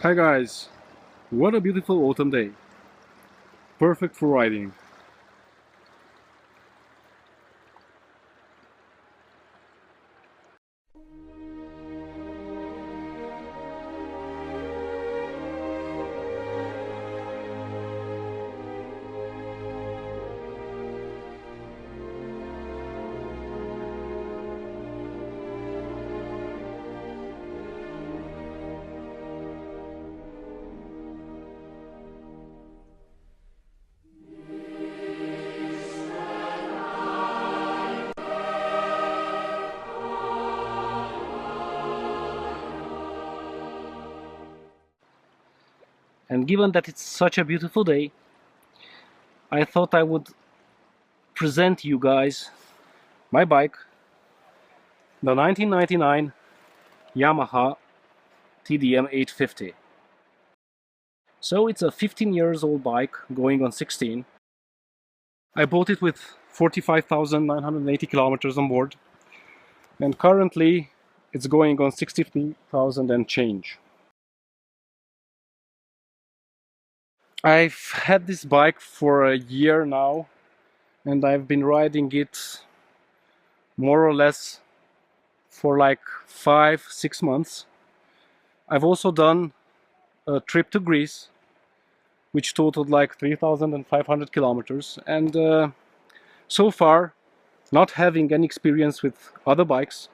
Hi guys, what a beautiful autumn day. Perfect for riding. And given that it's such a beautiful day, I thought I would present you guys my bike, the 1999 Yamaha TDM850. So it's a 15 years old bike going on 16. I bought it with 45,980 kilometers on board, and currently it's going on 60,000 and change. I've had this bike for a year now, and I've been riding it more or less for like 5-6 months. I've also done a trip to Greece, which totaled like 3,500 kilometers, and so far, not having any experience with other bikes,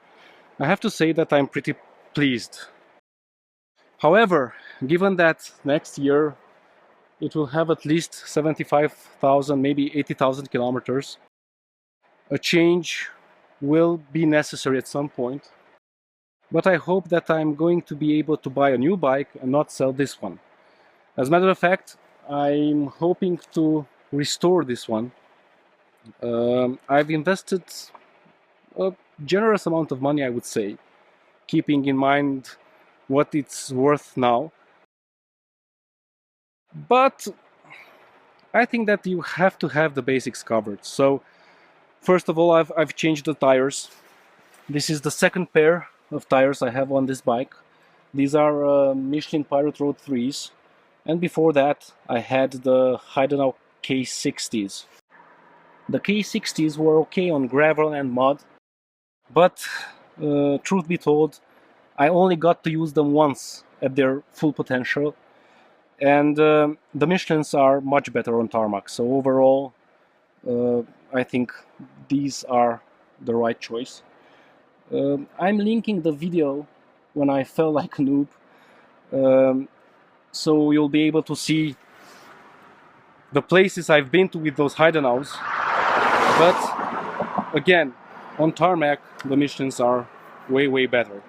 I have to say that I'm pretty pleased. However, given that next year it will have at least 75,000, maybe 80,000 kilometers, a change will be necessary at some point. But I hope that I'm going to be able to buy a new bike and not sell this one. As a matter of fact, I'm hoping to restore this one. I've invested a generous amount of money, I would say, keeping in mind what it's worth now. But I think that you have to have the basics covered. So first of all, I've changed the tires. This is the second pair of tires I have on this bike. These are Michelin Pilot Road 3s, and before that I had the Heidenau K60s. The K60s were okay on gravel and mud, but truth be told, I only got to use them once at their full potential, and the Michelins are much better on tarmac. So overall, I think these are the right choice. I'm linking the video when I felt like a noob, so you'll be able to see the places I've been to with those Heidenaus. But again, on tarmac, the Michelins are way better.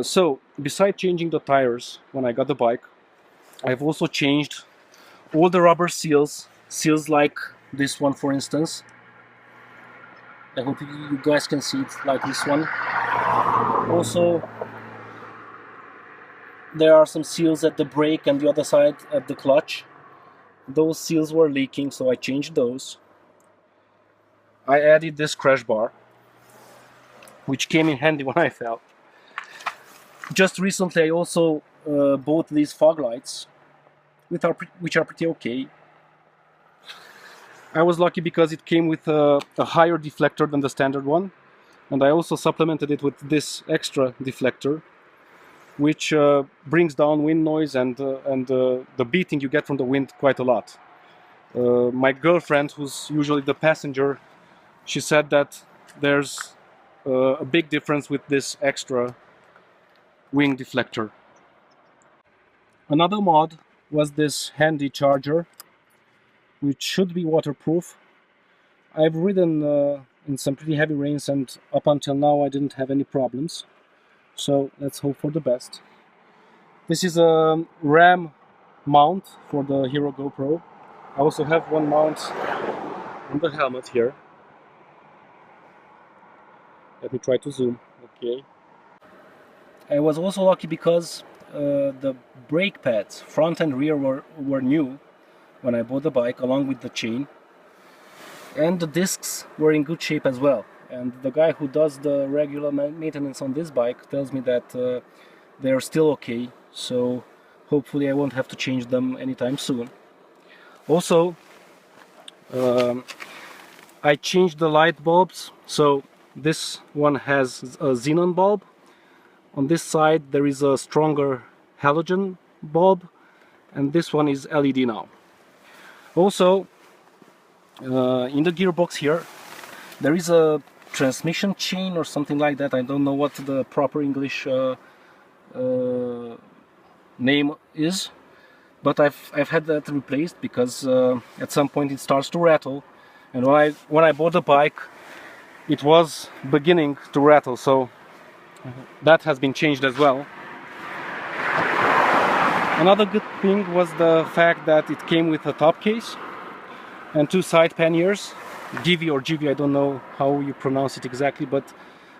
So, besides changing the tires when I got the bike, I've also changed all the rubber seals like this one, for instance. I hope you guys can see it like this one. Also, there are some seals at the brake and the other side at the clutch. Those seals were leaking, so I changed those. I added this crash bar, which came in handy when I fell. Just recently I also bought these fog lights, which are pretty okay. I was lucky because it came with a higher deflector than the standard one, and I also supplemented it with this extra deflector, which brings down wind noise and the beating you get from the wind quite a lot. My girlfriend, who's usually the passenger, she said that there's a big difference with this extra wing deflector. Another mod was this handy charger, which should be waterproof. I've ridden in some pretty heavy rains, and up until now I didn't have any problems. So let's hope for the best. This is a RAM mount for the Hero GoPro. I also have one mount on the helmet here. Let me try to zoom. Okay. I was also lucky because the brake pads, front and rear, were new when I bought the bike, along with the chain. And the discs were in good shape as well. And the guy who does the regular maintenance on this bike tells me that they're still okay. so hopefully I won't have to change them anytime soon. Also, I changed the light bulbs, so this one has a xenon bulb. On this side there is a stronger halogen bulb, and this one is LED now. Also, in the gearbox here there is a transmission chain or something like that. I don't know what the proper English name is, but I've had that replaced because at some point it starts to rattle, and when I bought the bike it was beginning to rattle, so that has been changed as well. Another good thing was the fact that it came with a top case and two side panniers, GV or GV, I don't know how you pronounce it exactly, but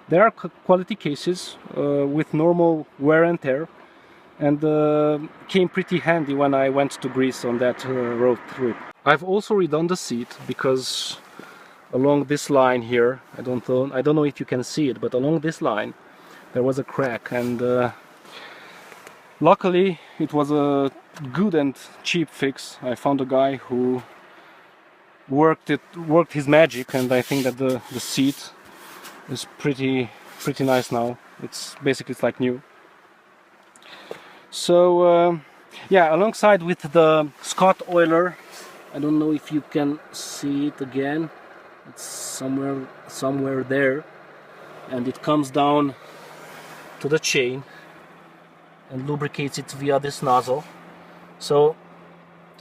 there are quality cases with normal wear and tear, and came pretty handy when I went to Greece on that road trip. I've also redone the seat because along this line here, I don't know if you can see it, but along this line there was a crack, and luckily it was a good and cheap fix. I found a guy who worked his magic, and I think that the seat is pretty nice now. It's like new. So yeah, alongside with the Scott oiler, I don't know if you can see it again, it's somewhere there, and it comes down to the chain and lubricates it via this nozzle. So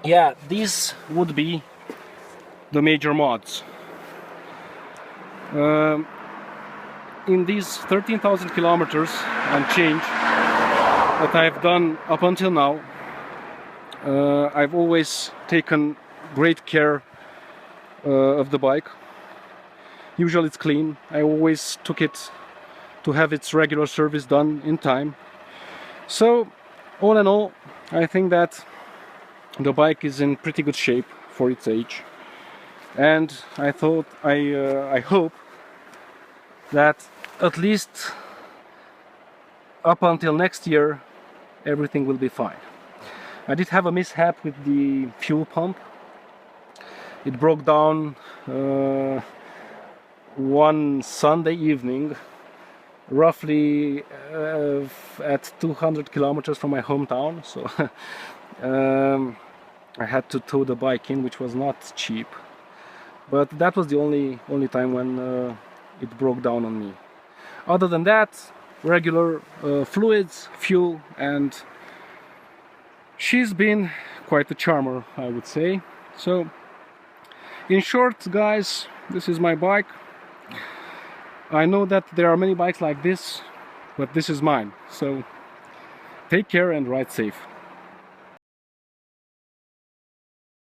yeah, these would be the major mods. In these 13,000 kilometers and change that I've done up until now, I've always taken great care of the bike. Usually it's clean. I always took it to have its regular service done in time. So all in all, I think that the bike is in pretty good shape for its age, and I hope that at least up until next year everything will be fine. I did have a mishap with the fuel pump. It broke down one Sunday evening, roughly at 200 kilometers from my hometown, so I had to tow the bike in, which was not cheap, but that was the only time when it broke down on me. Other than that, regular fluids, fuel, and she's been quite a charmer, I would say. So in short, guys, this is my bike. I know that there are many bikes like this, but this is mine. So take care and ride safe.